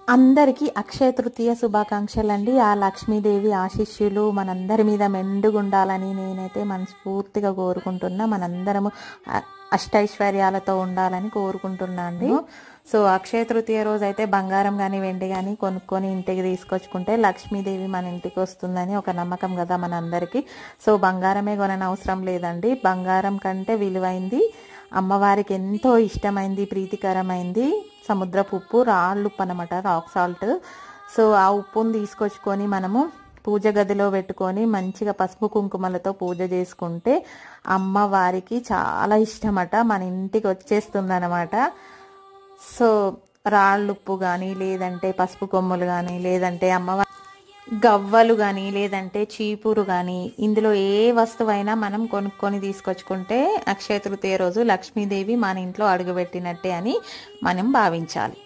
అందరికీ అక్షయ తృతీయ శుభాకాంక్షలండి. ఆ లక్ష్మీదేవి ఆశీస్సులు మనందరి మీద మెండుగుండాలని నేనైతే మనస్ఫూర్తిగా కోరుకుంటున్నా. మనందరము అష్టైశ్వర్యాలతో ఉండాలని కోరుకుంటున్నా అండి. సో అక్షయ తృతీయ రోజు అయితే బంగారం కానీ వెండి కానీ కొనుక్కొని ఇంటికి తీసుకొచ్చుకుంటే లక్ష్మీదేవి మన ఇంటికి వస్తుందని ఒక నమ్మకం కదా మనందరికీ. సో బంగారమే కొననవసరం లేదండి. బంగారం కంటే విలువైంది, అమ్మవారికి ఎంతో ఇష్టమైంది, ప్రీతికరమైంది సముద్రపు ఉప్పు, రాళ్ళు ఉప్పు అనమాట, రాక్ సాల్ట్. సో ఆ ఉప్పును తీసుకొచ్చుకొని మనము పూజ గదిలో పెట్టుకొని మంచిగా పసుపు కుంకుమలతో పూజ చేసుకుంటే అమ్మవారికి చాలా ఇష్టమట, మన ఇంటికి వచ్చేస్తుంది అనమాట. సో రాళ్ళుప్పు కానీ, లేదంటే పసుపు కొమ్ములు కానీ, లేదంటే అమ్మవారి గవ్వలు కానీ, లేదంటే చీపురు కానీ, ఇందులో ఏ వస్తువైనా మనం కొనుక్కొని తీసుకొచ్చుకుంటే అక్షయ తృతీయ రోజు లక్ష్మీదేవి మన ఇంట్లో అడుగుపెట్టినట్టే అని మనం భావించాలి.